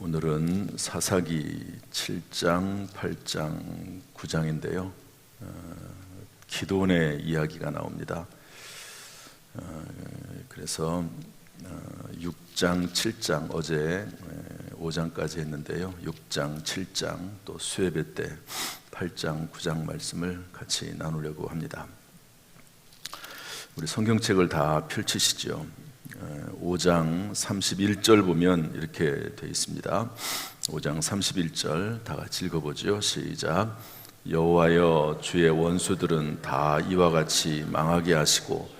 오늘은 사사기 7장, 8장, 9장인데요. 기도원의 이야기가 나옵니다. 그래서 6장, 7장, 어제 5장까지 했는데요. 6장, 7장, 또 수예배 때 8장, 9장 말씀을 같이 나누려고 합니다. 우리 성경책을 다 펼치시죠. 5장 31절 보면 이렇게 되어 있습니다. 5장 31절 다 같이 읽어보죠. 시작. 여호와여, 주의 원수들은 다 이와 같이 망하게 하시고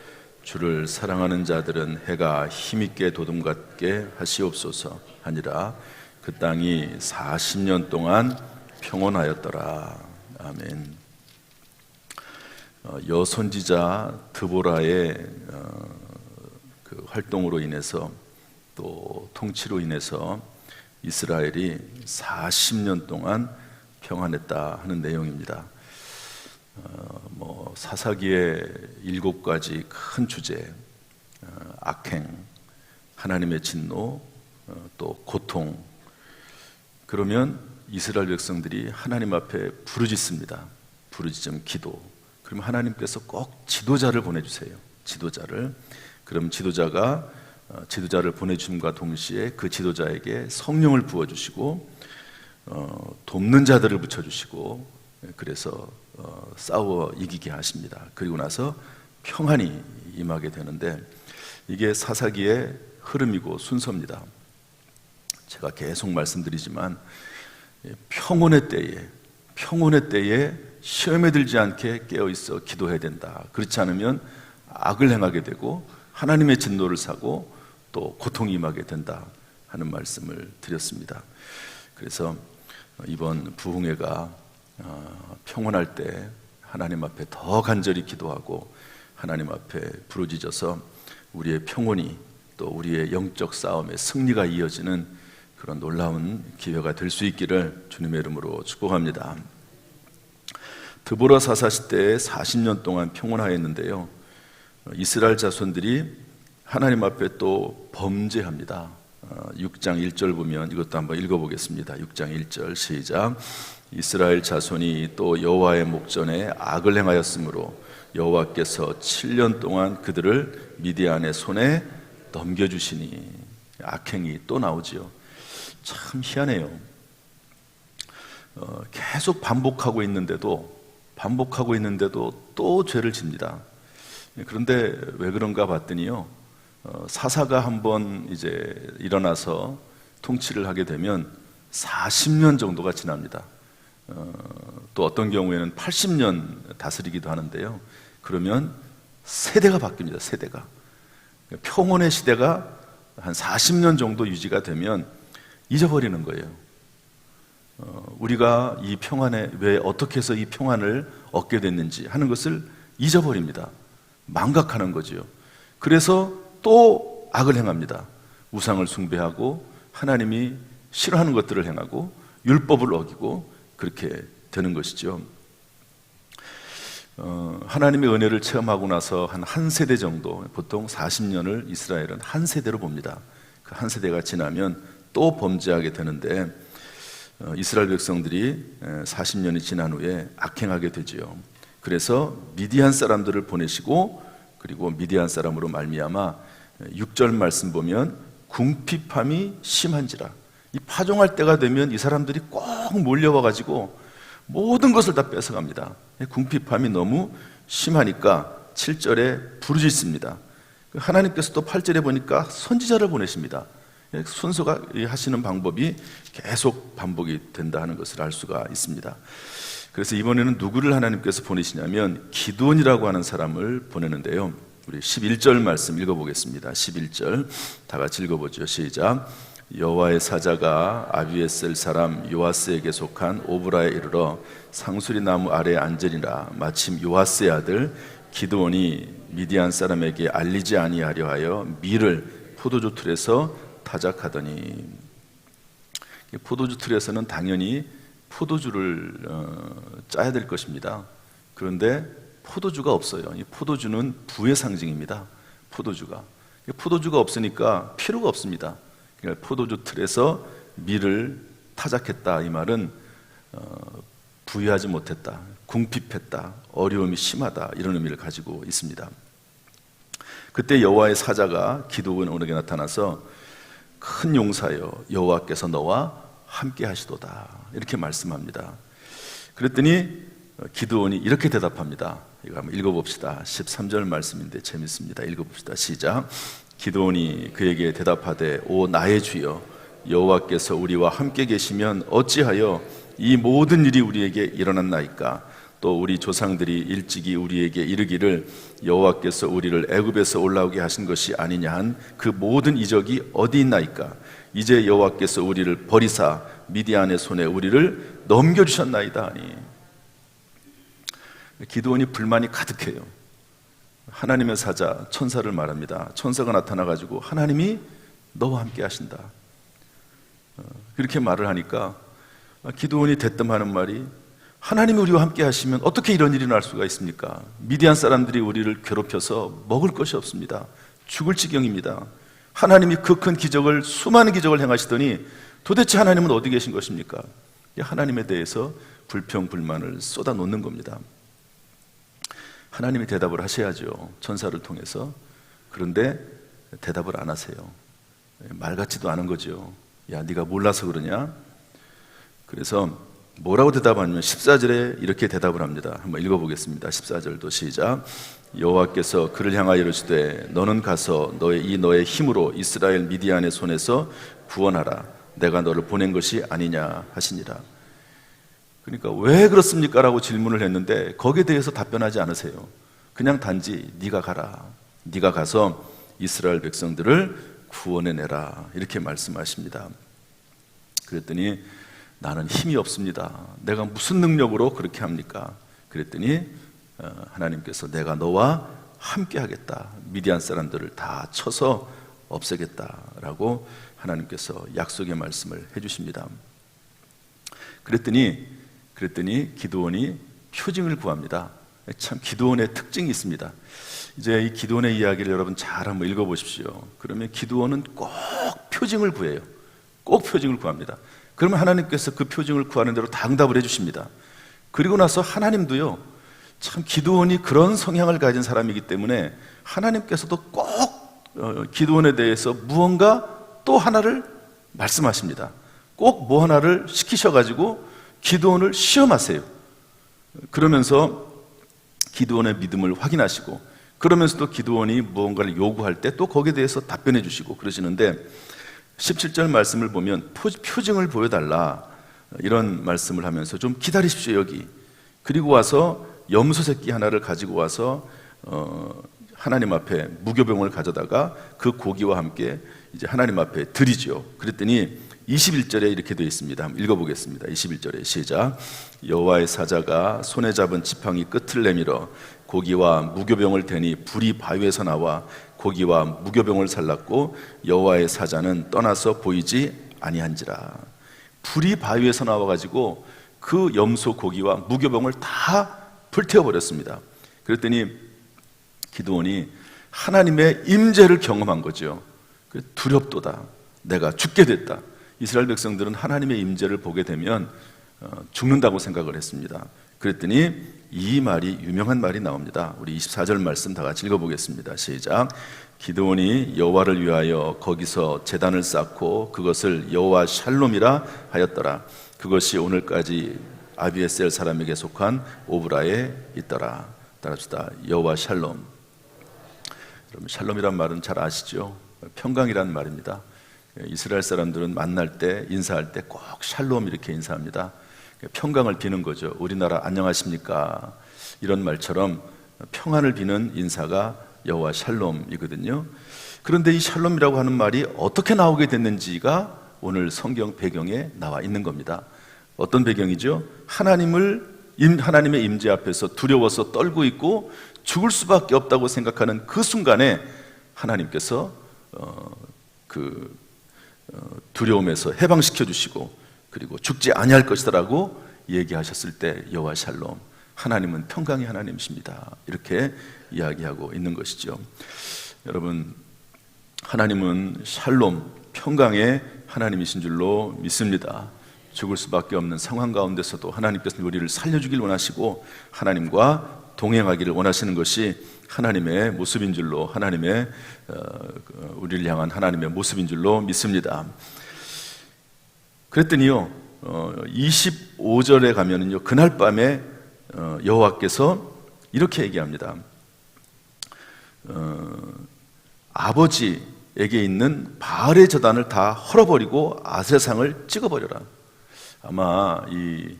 주를 사랑하는 자들은 해가 힘있게 도둠같게 하시옵소서 하니라. 그 땅이 40년 동안 평온하였더라. 아멘. 여선지자 드보라의 그 활동으로 인해서 또 통치로 인해서 이스라엘이 40년 동안 평안했다 하는 내용입니다. 사사기의 7가지 큰 주제, 악행, 하나님의 진노, 또 고통. 그러면 이스라엘 백성들이 하나님 앞에 부르짖습니다. 부르짖음 기도. 그러면 하나님께서 꼭 지도자를 보내주세요. 지도자를. 그럼 지도자를 보내주심과 동시에 그 지도자에게 성령을 부어주시고 돕는 자들을 붙여주시고, 그래서 싸워 이기게 하십니다. 그리고 나서 평안이 임하게 되는데, 이게 사사기의 흐름이고 순서입니다. 제가 계속 말씀드리지만 평온의 때에 시험에 들지 않게 깨어있어 기도해야 된다. 그렇지 않으면 악을 행하게 되고 하나님의 진노를 사고 또 고통이 임하게 된다 하는 말씀을 드렸습니다. 그래서 이번 부흥회가 평온할 때 하나님 앞에 더 간절히 기도하고 하나님 앞에 부르짖어서 우리의 평온이 또 우리의 영적 싸움의 승리가 이어지는 그런 놀라운 기회가 될 수 있기를 주님의 이름으로 축복합니다. 드보라 사사 시대에 40년 동안 평온하였는데요, 이스라엘 자손들이 하나님 앞에 또 범죄합니다. 6장 1절 보면 이것도 한번 읽어보겠습니다. 6장 1절 시작. 이스라엘 자손이 또 여호와의 목전에 악을 행하였으므로 여호와께서 7년 동안 그들을 미디안의 손에 넘겨주시니. 악행이 또 나오지요. 참 희한해요. 계속 반복하고 있는데도 또 죄를 집니다. 그런데 왜 그런가 봤더니요, 사사가 한번 이제 일어나서 통치를 하게 되면 40년 정도가 지납니다. 또 어떤 경우에는 80년 다스리기도 하는데요, 그러면 세대가 바뀝니다. 세대가. 평온의 시대가 한 40년 정도 유지가 되면 잊어버리는 거예요. 우리가 이 평안에 왜 어떻게 해서 이 평안을 얻게 됐는지 하는 것을 잊어버립니다. 망각하는 거지요. 그래서 또 악을 행합니다. 우상을 숭배하고 하나님이 싫어하는 것들을 행하고 율법을 어기고 그렇게 되는 것이죠. 하나님의 은혜를 체험하고 나서 한 세대 정도, 보통 40년을 이스라엘은 한 세대로 봅니다. 그 한 세대가 지나면 또 범죄하게 되는데, 이스라엘 백성들이 40년이 지난 후에 악행하게 되지요. 그래서 미디안 사람들을 보내시고, 그리고 미디안 사람으로 말미암아 6절 말씀 보면 궁핍함이 심한지라. 이 파종할 때가 되면 이 사람들이 꼭 몰려와 가지고 모든 것을 다 뺏어갑니다. 궁핍함이 너무 심하니까 7절에 부르짖습니다. 하나님께서 또 8절에 보니까 선지자를 보내십니다. 순서가 하시는 방법이 계속 반복이 된다 하는 것을 알 수가 있습니다. 그래서 이번에는 누구를 하나님께서 보내시냐면 기드온이라고 하는 사람을 보내는데요, 우리 11절 말씀 읽어보겠습니다. 11절 다 같이 읽어보죠. 시작. 여호와의 사자가 아비에셀 사람 요아스에게 속한 오브라에 이르러 상수리 나무 아래에 앉으니라. 마침 요아스의 아들 기드온이 미디안 사람에게 알리지 아니하려 하여 밀을 포도주 틀에서 타작하더니. 포도주 틀에서는 당연히 포도주를 짜야 될 것입니다. 그런데 포도주가 없어요. 이 포도주는 부의 상징입니다. 포도주가 없으니까 필요가 없습니다. 그러니까 포도주 틀에서 미를 타작했다, 이 말은 부유하지 못했다, 궁핍했다, 어려움이 심하다, 이런 의미를 가지고 있습니다. 그때 여호와의 사자가 기드온에게 나타나서 큰 용사여, 여호와께서 너와 함께 하시도다, 이렇게 말씀합니다. 그랬더니 기드온이 이렇게 대답합니다. 이거 한번 읽어봅시다. 13절 말씀인데 재밌습니다. 읽어봅시다. 시작. 기드온이 그에게 대답하되 오 나의 주여, 여호와께서 우리와 함께 계시면 어찌하여 이 모든 일이 우리에게 일어났나이까? 또 우리 조상들이 일찍이 우리에게 이르기를 여호와께서 우리를 애굽에서 올라오게 하신 것이 아니냐 한 그 모든 이적이 어디 있나이까? 이제 여호와께서 우리를 버리사 미디안의 손에 우리를 넘겨주셨나이다 하니. 기드온이 불만이 가득해요. 하나님의 사자 천사를 말합니다. 천사가 나타나가지고 하나님이 너와 함께 하신다, 그렇게 말을 하니까 기드온이 대뜸하는 말이, 하나님이 우리와 함께 하시면 어떻게 이런 일이 날 수가 있습니까? 미디안 사람들이 우리를 괴롭혀서 먹을 것이 없습니다. 죽을 지경입니다. 하나님이 그 큰 기적을, 수많은 기적을 행하시더니 도대체 하나님은 어디 계신 것입니까? 하나님에 대해서 불평불만을 쏟아놓는 겁니다. 하나님이 대답을 하셔야죠, 천사를 통해서. 그런데 대답을 안 하세요. 말 같지도 않은 거죠. 야, 네가 몰라서 그러냐? 그래서 뭐라고 대답하냐면 14절에 이렇게 대답을 합니다. 한번 읽어보겠습니다. 14절도 시작. 여호와께서 그를 향하여 이르시되 너는 가서 너의 힘으로 이스라엘 미디안의 손에서 구원하라. 내가 너를 보낸 것이 아니냐 하시니라. 그러니까 왜 그렇습니까? 라고 질문을 했는데 거기에 대해서 답변하지 않으세요. 그냥 단지 네가 가라, 네가 가서 이스라엘 백성들을 구원해내라, 이렇게 말씀하십니다. 그랬더니 나는 힘이 없습니다. 내가 무슨 능력으로 그렇게 합니까? 그랬더니 하나님께서 내가 너와 함께 하겠다, 미디안 사람들을 다 쳐서 없애겠다라고 하나님께서 약속의 말씀을 해주십니다. 그랬더니 기드온이 표징을 구합니다. 참 기드온의 특징이 있습니다. 이제 이 기드온의 이야기를 여러분 잘 한번 읽어보십시오. 그러면 기드온은 꼭 표징을 구해요. 꼭 표징을 구합니다. 그러면 하나님께서 그 표징을 구하는 대로 다 응답을 해주십니다. 그리고 나서 하나님도요, 참 기드온이 그런 성향을 가진 사람이기 때문에 하나님께서도 꼭 기드온에 대해서 무언가 또 하나를 말씀하십니다. 꼭 뭐 하나를 시키셔가지고 기드온을 시험하세요. 그러면서 기드온의 믿음을 확인하시고, 그러면서도 기드온이 무언가를 요구할 때 또 거기에 대해서 답변해 주시고 그러시는데, 17절 말씀을 보면 표징을 보여달라, 이런 말씀을 하면서 좀 기다리십시오 여기. 그리고 와서 염소 새끼 하나를 가지고 와서 하나님 앞에 무교병을 가져다가 그 고기와 함께 이제 하나님 앞에 드리죠. 그랬더니 21절에 이렇게 되어 있습니다. 한번 읽어보겠습니다. 21절에 시작. 여호와의 사자가 손에 잡은 지팡이 끝을 내밀어 고기와 무교병을 대니 불이 바위에서 나와 고기와 무교병을 살랐고 여호와의 사자는 떠나서 보이지 아니한지라. 불이 바위에서 나와가지고 그 염소 고기와 무교병을 다 불태워버렸습니다. 그랬더니 기드온이 하나님의 임재를 경험한 거죠. 두렵도다, 내가 죽게 됐다. 이스라엘 백성들은 하나님의 임재를 보게 되면 죽는다고 생각을 했습니다. 그랬더니 이 말이, 유명한 말이 나옵니다. 우리 24절 말씀 다 같이 읽어보겠습니다. 시작. 기드온이 여호와를 위하여 거기서 제단을 쌓고 그것을 여호와 샬롬이라 하였더라. 그것이 오늘까지 아비에셀 사람에게 속한 오브라에 있더라. 따라합시다. 여호와 샬롬. 여러분, 샬롬이란 말은 잘 아시죠? 평강이란 말입니다. 이스라엘 사람들은 만날 때, 인사할 때 꼭 샬롬 이렇게 인사합니다. 평강을 비는 거죠. 우리나라 안녕하십니까, 이런 말처럼 평안을 비는 인사가 여호와 샬롬이거든요. 그런데 이 샬롬이라고 하는 말이 어떻게 나오게 됐는지가 오늘 성경 배경에 나와 있는 겁니다. 어떤 배경이죠? 하나님의 임재 앞에서 두려워서 떨고 있고 죽을 수밖에 없다고 생각하는 그 순간에 하나님께서 두려움에서 해방시켜 주시고, 그리고 죽지 아니할 것이다라고 얘기하셨을 때 여호와 샬롬, 하나님은 평강의 하나님이십니다, 이렇게 이야기하고 있는 것이죠. 여러분, 하나님은 샬롬, 평강의 하나님이신 줄로 믿습니다. 죽을 수밖에 없는 상황 가운데서도 하나님께서 우리를 살려주길 원하시고 하나님과 동행하기를 원하시는 것이 하나님의 모습인 줄로, 우리를 향한 하나님의 모습인 줄로 믿습니다. 그랬더니요, 25절에 가면은요, 그날 밤에 여호와께서 이렇게 얘기합니다. 아버지에게 있는 바알의 제단을 다 헐어버리고 아세상을 찍어버려라. 아마 이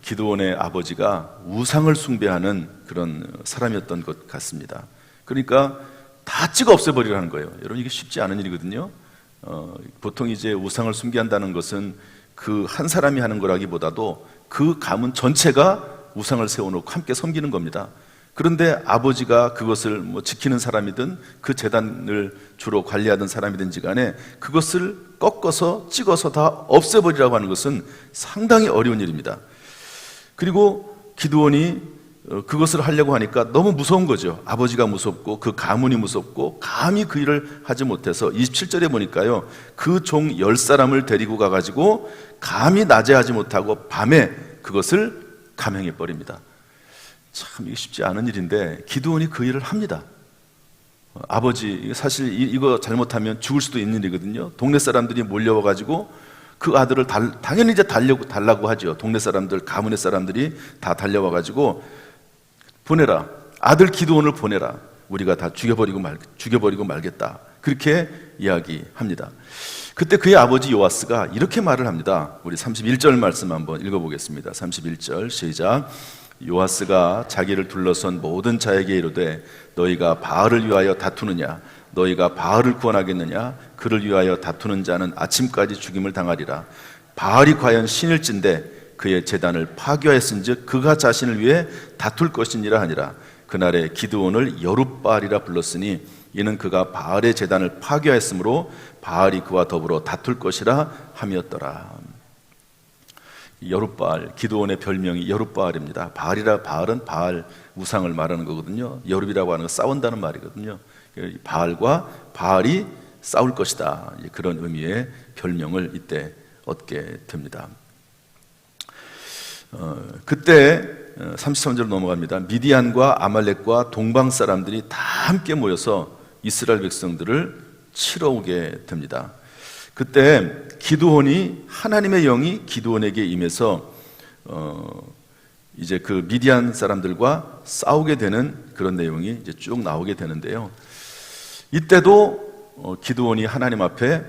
기드온의 아버지가 우상을 숭배하는 그런 사람이었던 것 같습니다. 그러니까 다 찍어 없애버리라는 거예요. 여러분, 이게 쉽지 않은 일이거든요. 보통 이제 우상을 숭배한다는 것은 그 한 사람이 하는 거라기보다도 그 가문 전체가 우상을 세워놓고 함께 섬기는 겁니다. 그런데 아버지가 그것을 지키는 사람이든 그 제단을 주로 관리하던 사람이든지 간에 그것을 꺾어서 찍어서 다 없애버리라고 하는 것은 상당히 어려운 일입니다. 그리고 기드온이 그것을 하려고 하니까 너무 무서운 거죠. 아버지가 무섭고 그 가문이 무섭고 감히 그 일을 하지 못해서 27절에 보니까요, 그 종 10사람을 데리고 가가지고 감히 낮에 하지 못하고 밤에 그것을 감행해 버립니다. 참 이게 쉽지 않은 일인데 기드온이 그 일을 합니다. 아버지, 사실 이거 잘못하면 죽을 수도 있는 일이거든요. 동네 사람들이 몰려와가지고 그 아들을 당연히 이제 달라고 하죠. 동네 사람들, 가문의 사람들이 다 달려와가지고 보내라, 아들 기드온을 보내라, 우리가 다 죽여버리고 말겠다, 그렇게 이야기합니다. 그때 그의 아버지 요아스가 이렇게 말을 합니다. 우리 31절 말씀 한번 읽어보겠습니다. 31절 시작. 요아스가 자기를 둘러선 모든 자에게 이르되 너희가 바알을 위하여 다투느냐, 너희가 바알을 구원하겠느냐, 그를 위하여 다투는 자는 아침까지 죽임을 당하리라. 바알이 과연 신일진데 그의 제단을 파괴하였은즉 그가 자신을 위해 다툴 것이니라 하니라. 그날에 기드온을 여룻바알이라 불렀으니 이는 그가 바알의 제단을 파괴하였으므로 바알이 그와 더불어 다툴 것이라 함이었더라. 여룻바알, 기드온의 별명이 여룻바알입니다. 바알은 바알 우상을 말하는 거거든요. 여룻이라고 하는 건 싸운다는 말이거든요. 바알과 바알이 싸울 것이다, 그런 의미의 별명을 이때 얻게 됩니다. 그때 33절 넘어갑니다. 미디안과 아말렉과 동방 사람들이 다 함께 모여서 이스라엘 백성들을 치러 오게 됩니다. 그때 기드온이, 하나님의 영이 기드온에게 임해서 이제 그 미디안 사람들과 싸우게 되는 그런 내용이 이제 쭉 나오게 되는데요. 이때도 기드온이 하나님 앞에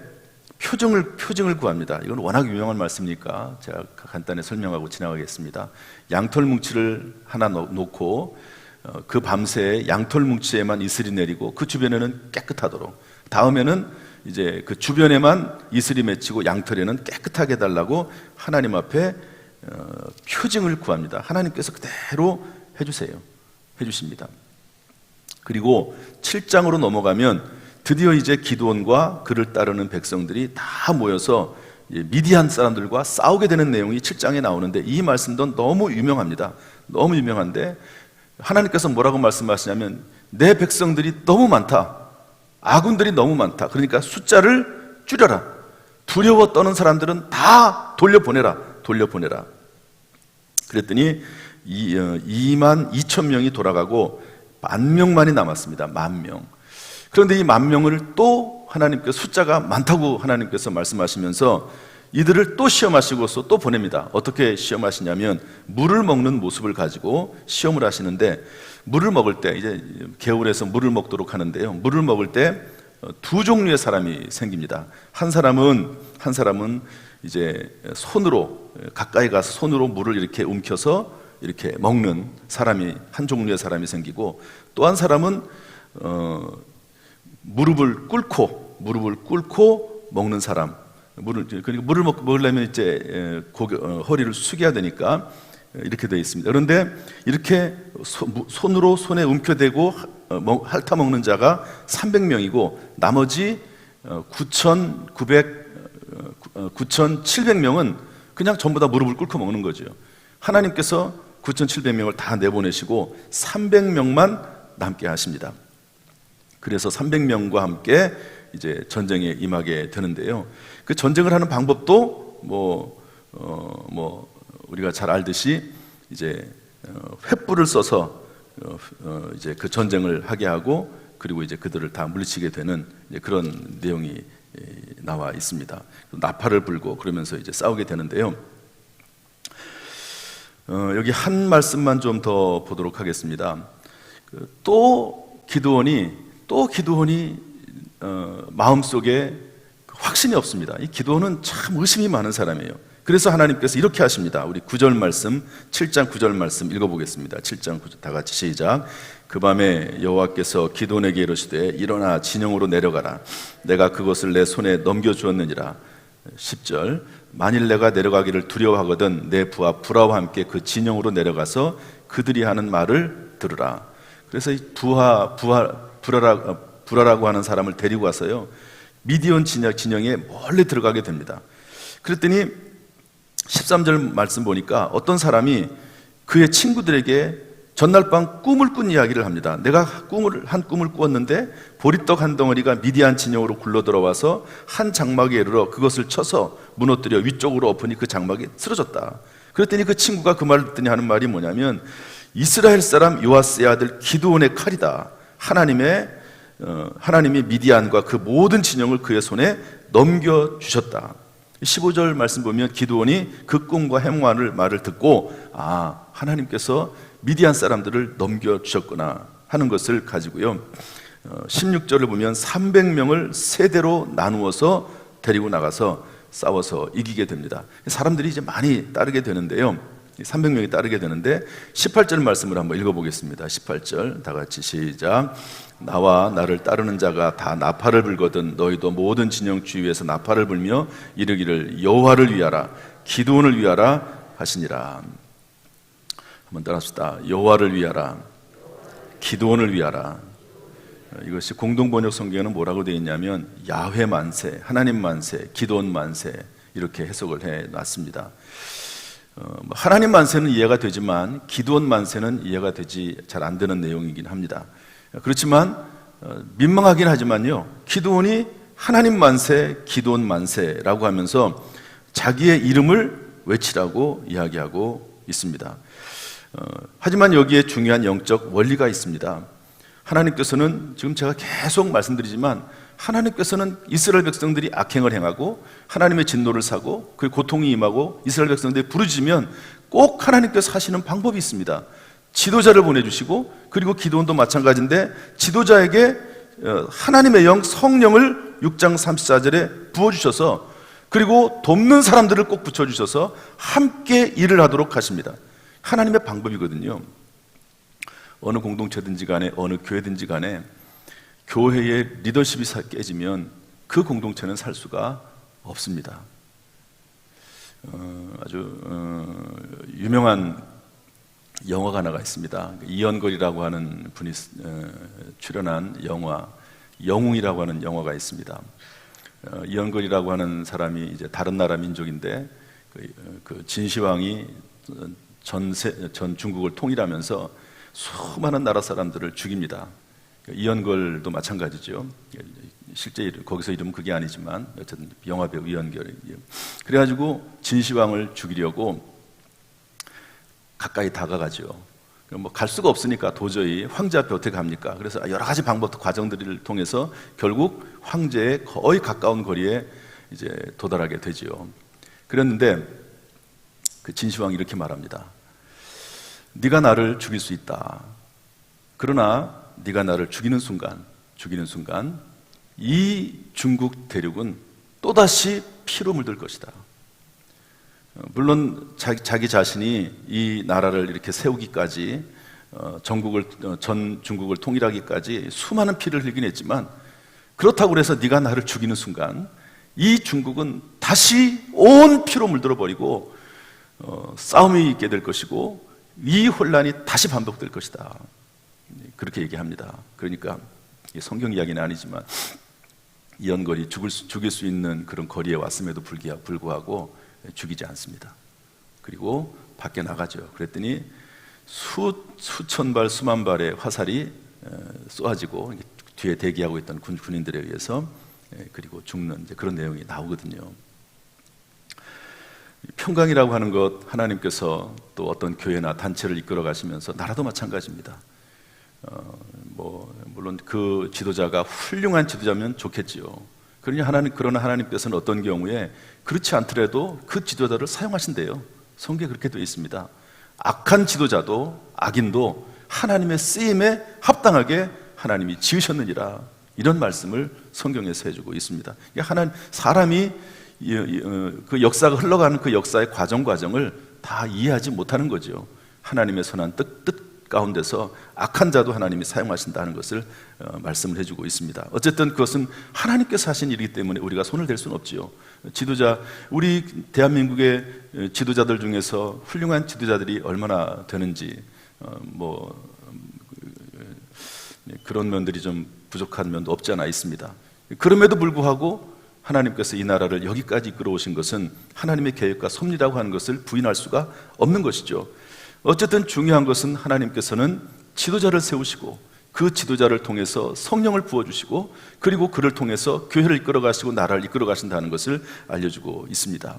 표징을 구합니다. 이건 워낙 유명한 말씀이니까 제가 간단히 설명하고 지나가겠습니다. 양털 뭉치를 하나 놓고 그 밤새 양털 뭉치에만 이슬이 내리고 그 주변에는 깨끗하도록, 다음에는 이제 그 주변에만 이슬이 맺히고 양털에는 깨끗하게 해달라고 하나님 앞에 표징을 구합니다. 하나님께서 그대로 해주십니다. 그리고 7장으로 넘어가면 드디어 이제 기드온과 그를 따르는 백성들이 다 모여서 미디안 사람들과 싸우게 되는 내용이 7장에 나오는데, 이 말씀도 너무 유명합니다. 너무 유명한데 하나님께서 뭐라고 말씀하시냐면 내 백성들이 너무 많다, 아군들이 너무 많다, 그러니까 숫자를 줄여라, 두려워 떠는 사람들은 다 돌려보내라. 그랬더니 2만 2천 명이 돌아가고 10,000명만이 남았습니다. 10,000명. 그런데 이 10,000명을 또 하나님께서, 숫자가 많다고 하나님께서 말씀하시면서 이들을 또 시험하시고서 또 보냅니다. 어떻게 시험하시냐면 물을 먹는 모습을 가지고 시험을 하시는데, 물을 먹을 때 이제 개울에서 물을 먹도록 하는데요, 물을 먹을 때 두 종류의 사람이 생깁니다. 한 사람은 이제 손으로, 가까이 가서 손으로 물을 이렇게 움켜서 이렇게 먹는 사람이, 한 종류의 사람이 생기고, 또 한 사람은 무릎을 꿇고 먹는 사람. 그러니까 물을 먹으려면 이제 허리를 숙여야 되니까 이렇게 되어 있습니다. 그런데 이렇게 손에 움켜대고 핥아 먹는 자가 300명이고 나머지 9,700명은 그냥 전부 다 무릎을 꿇고 먹는 거죠. 하나님께서 9,700명을 다 내보내시고 300명만 남게 하십니다. 그래서 300명과 함께 이제 전쟁에 임하게 되는데요. 그 전쟁을 하는 방법도 우리가 잘 알듯이 이제 횃불을 써서 이제 그 전쟁을 하게 하고, 그리고 이제 그들을 다 물리치게 되는 그런 내용이 나와 있습니다. 나팔을 불고 그러면서 이제 싸우게 되는데요. 여기 한 말씀만 좀 더 보도록 하겠습니다. 또 기드온이 마음속에 확신이 없습니다. 이 기드온은 참 의심이 많은 사람이에요. 그래서 하나님께서 이렇게 하십니다. 우리 9절 말씀, 7장 9절 말씀 읽어보겠습니다. 7장 9절 다 같이 시작. 그 밤에 여호와께서 기드온에게 이르시되 일어나 진영으로 내려가라. 내가 그것을 내 손에 넘겨주었느니라. 10절 만일 내가 내려가기를 두려워하거든 내 부하 불화와 함께 그 진영으로 내려가서 그들이 하는 말을 들으라. 그래서 이 불화라고 하는 사람을 데리고 와서요, 미디온 진영에 멀리 들어가게 됩니다. 그랬더니 13절 말씀 보니까 어떤 사람이 그의 친구들에게 전날 밤 꿈을 꾼 이야기를 합니다. 내가 한 꿈을 꾸었는데 보리떡 한 덩어리가 미디안 진영으로 굴러 들어와서 한 장막에 이르러 그것을 쳐서 무너뜨려 위쪽으로 엎으니 그 장막이 쓰러졌다. 그랬더니 그 친구가 그 말을 듣더니 하는 말이 뭐냐면, 이스라엘 사람 요아스의 아들 기드온의 칼이다. 하나님이 미디안과 그 모든 진영을 그의 손에 넘겨주셨다. 15절 말씀 보면 기드온이 그 꿈과 행하는 말을 듣고, 하나님께서 미디안 사람들을 넘겨주셨구나 하는 것을 가지고요, 16절을 보면 300명을 세대로 나누어서 데리고 나가서 싸워서 이기게 됩니다. 사람들이 이제 많이 따르게 되는데요, 300명이 따르게 되는데 18절 말씀을 한번 읽어보겠습니다. 18절 다 같이 시작. 나와 나를 따르는 자가 다 나팔을 불거든 너희도 모든 진영 주위에서 나팔을 불며 이르기를 여호와를 위하라 기드온을 위하라 하시니라. 한번 따라합시다. 여호와를 위하라 기드온을 위하라. 이것이 공동번역 성경에는 뭐라고 되어 있냐면 야훼 만세, 하나님 만세, 기드온 만세 이렇게 해석을 해놨습니다. 하나님 만세는 이해가 되지만 기드온 만세는 이해가 되지 잘 안 되는 내용이긴 합니다. 그렇지만 민망하긴 하지만요, 기드온이 하나님 만세, 기드온 만세라고 하면서 자기의 이름을 외치라고 이야기하고 있습니다. 하지만 여기에 중요한 영적 원리가 있습니다. 하나님께서는 지금 제가 계속 말씀드리지만 하나님께서는 이스라엘 백성들이 악행을 행하고 하나님의 진노를 사고 그 고통이 임하고 이스라엘 백성들이 부르짖으면 꼭 하나님께서 하시는 방법이 있습니다. 지도자를 보내주시고, 그리고 기드온도 마찬가지인데 지도자에게 하나님의 영 성령을 6장 34절에 부어주셔서, 그리고 돕는 사람들을 꼭 붙여주셔서 함께 일을 하도록 하십니다. 하나님의 방법이거든요. 어느 공동체든지 간에 어느 교회든지 간에 교회의 리더십이 깨지면 그 공동체는 살 수가 없습니다. 아주 유명한 영화가 하나가 있습니다. 이연걸이라고 하는 분이 출연한 영화, 영웅이라고 하는 영화가 있습니다. 이연걸이라고 하는 사람이 이제 다른 나라 민족인데 그 진시황이 전 중국을 통일하면서 수많은 나라 사람들을 죽입니다. 이연걸도 마찬가지죠. 실제 거기서 이름은 그게 아니지만 어쨌든 영화배우 이연걸. 그래가지고 진시황을 죽이려고 가까이 다가가죠. 뭐 갈 수가 없으니까 도저히 황제 앞에 어떻게 갑니까? 그래서 여러 가지 방법, 과정들을 통해서 결국 황제의 거의 가까운 거리에 이제 도달하게 되지요. 그랬는데 그 진시황이 이렇게 말합니다. 네가 나를 죽일 수 있다. 그러나 네가 나를 죽이는 순간 이 중국 대륙은 또다시 피로 물들 것이다. 물론 자기 자신이 이 나라를 이렇게 세우기까지 전 중국을 통일하기까지 수많은 피를 흘리긴 했지만, 그렇다고 해서 네가 나를 죽이는 순간 이 중국은 다시 온 피로 물들어 버리고 싸움이 있게 될 것이고 이 혼란이 다시 반복될 것이다. 그렇게 얘기합니다. 그러니까 성경 이야기는 아니지만 이연걸이 죽일 수 있는 그런 거리에 왔음에도 불구하고 죽이지 않습니다. 그리고 밖에 나가죠. 그랬더니 수천 발, 수만 발의 화살이 쏘아지고 뒤에 대기하고 있던 군인들에 의해서 그리고 죽는 이제 그런 내용이 나오거든요. 평강이라고 하는 것, 하나님께서 또 어떤 교회나 단체를 이끌어 가시면서 나라도 마찬가지입니다. 물론 그 지도자가 훌륭한 지도자면 좋겠지요. 그러나 하나님께서는 어떤 경우에 그렇지 않더라도 그 지도자를 사용하신대요. 성경에 그렇게 되어 있습니다. 악한 지도자도 악인도 하나님의 쓰임에 합당하게 하나님이 지으셨느니라, 이런 말씀을 성경에서 해주고 있습니다. 사람이 그 역사가 흘러가는 그 역사의 과정을 다 이해하지 못하는 거죠. 하나님의 선한 뜻 가운데서 악한 자도 하나님이 사용하신다는 것을 말씀을 해주고 있습니다. 어쨌든 그것은 하나님께서 하신 일이기 때문에 우리가 손을 댈 수는 없지요. 우리 대한민국의 지도자들 중에서 훌륭한 지도자들이 얼마나 되는지 그런 면들이 좀 부족한 면도 없지 않아 있습니다. 그럼에도 불구하고 하나님께서 이 나라를 여기까지 이끌어오신 것은 하나님의 계획과 섭리라고 하는 것을 부인할 수가 없는 것이죠. 어쨌든 중요한 것은 하나님께서는 지도자를 세우시고 그 지도자를 통해서 성령을 부어주시고 그리고 그를 통해서 교회를 이끌어 가시고 나라를 이끌어 가신다는 것을 알려주고 있습니다.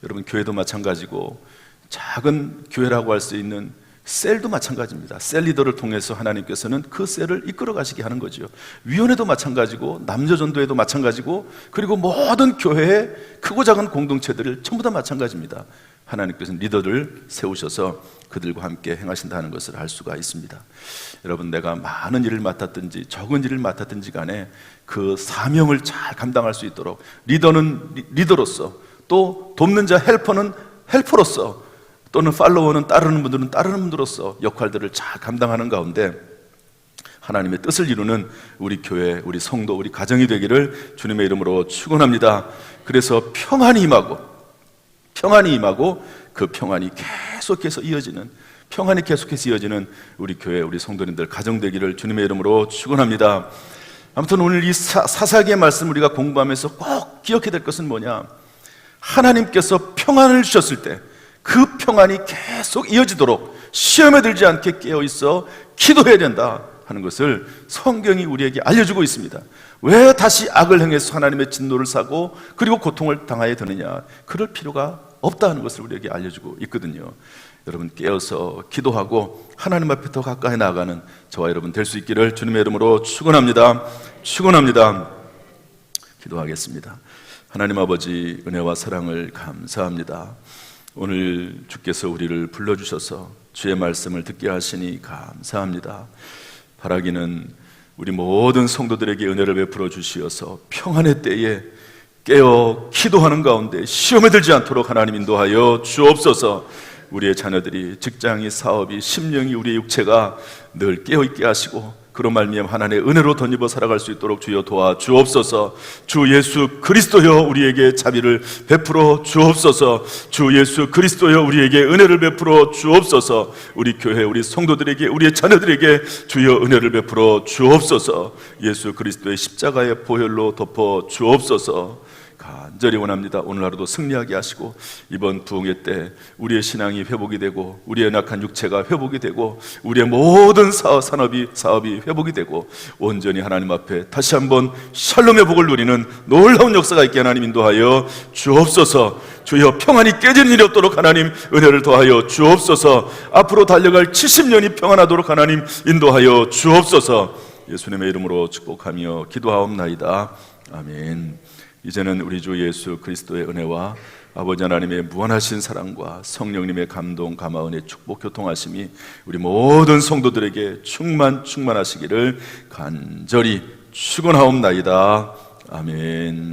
여러분, 교회도 마찬가지고 작은 교회라고 할 수 있는 셀도 마찬가지입니다. 셀 리더를 통해서 하나님께서는 그 셀을 이끌어 가시게 하는 거죠. 위원회도 마찬가지고 남녀전도회도 마찬가지고 그리고 모든 교회의 크고 작은 공동체들을 전부 다 마찬가지입니다. 하나님께서는 리더를 세우셔서 그들과 함께 행하신다는 것을 알 수가 있습니다. 여러분, 내가 많은 일을 맡았든지 적은 일을 맡았든지 간에 그 사명을 잘 감당할 수 있도록 리더는 리더로서, 또 돕는 자 헬퍼는 헬퍼로서, 또는 팔로워는 따르는 분들로서 역할들을 잘 감당하는 가운데 하나님의 뜻을 이루는 우리 교회, 우리 성도, 우리 가정이 되기를 주님의 이름으로 축원합니다. 그래서 평안이 임하고 그 평안이 계속해서 이어지는 우리 교회, 우리 성도님들 가정 되기를 주님의 이름으로 축원합니다. 아무튼 오늘 이 사사기의 말씀 우리가 공부하면서 꼭 기억해야 될 것은 뭐냐? 하나님께서 평안을 주셨을 때 그 평안이 계속 이어지도록 시험에 들지 않게 깨어있어 기도해야 된다 하는 것을 성경이 우리에게 알려주고 있습니다. 왜 다시 악을 행해서 하나님의 진노를 사고 그리고 고통을 당하여야 되느냐? 그럴 필요가 없다는 것을 우리에게 알려주고 있거든요. 여러분, 깨어서 기도하고 하나님 앞에 더 가까이 나아가는 저와 여러분 될 수 있기를 주님의 이름으로 축원합니다. 기도하겠습니다. 하나님 아버지, 은혜와 사랑을 감사합니다. 오늘 주께서 우리를 불러주셔서 주의 말씀을 듣게 하시니 감사합니다. 바라기는 우리 모든 성도들에게 은혜를 베풀어 주시어서 평안의 때에 깨어 기도하는 가운데 시험에 들지 않도록 하나님 인도하여 주옵소서. 우리의 자녀들이, 직장이, 사업이, 심령이, 우리의 육체가 늘 깨어있게 하시고 그로 말미암아 하나님의 은혜로 덧입어 살아갈 수 있도록 주여 도와주옵소서. 주 예수 그리스도여 우리에게 자비를 베풀어 주옵소서. 주 예수 그리스도여 우리에게 은혜를 베풀어 주옵소서. 우리 교회, 우리 성도들에게, 우리의 자녀들에게 주여 은혜를 베풀어 주옵소서. 예수 그리스도의 십자가의 보혈로 덮어 주옵소서. 간절히 원합니다. 오늘 하루도 승리하게 하시고 이번 부흥회 때 우리의 신앙이 회복이 되고 우리의 연약한 육체가 회복이 되고 우리의 모든 사업이 회복이 되고 온전히 하나님 앞에 다시 한번 샬롬의 복을 누리는 놀라운 역사가 있게 하나님 인도하여 주옵소서. 주여, 평안이 깨지는 일이 없도록 하나님 은혜를 더하여 주옵소서. 앞으로 달려갈 70년이 평안하도록 하나님 인도하여 주옵소서. 예수님의 이름으로 축복하며 기도하옵나이다. 아멘. 이제는 우리 주 예수 그리스도의 은혜와 아버지 하나님의 무한하신 사랑과 성령님의 감동, 감화, 은혜, 축복, 교통하심이 우리 모든 성도들에게 충만하시기를 간절히 축원하옵나이다. 아멘.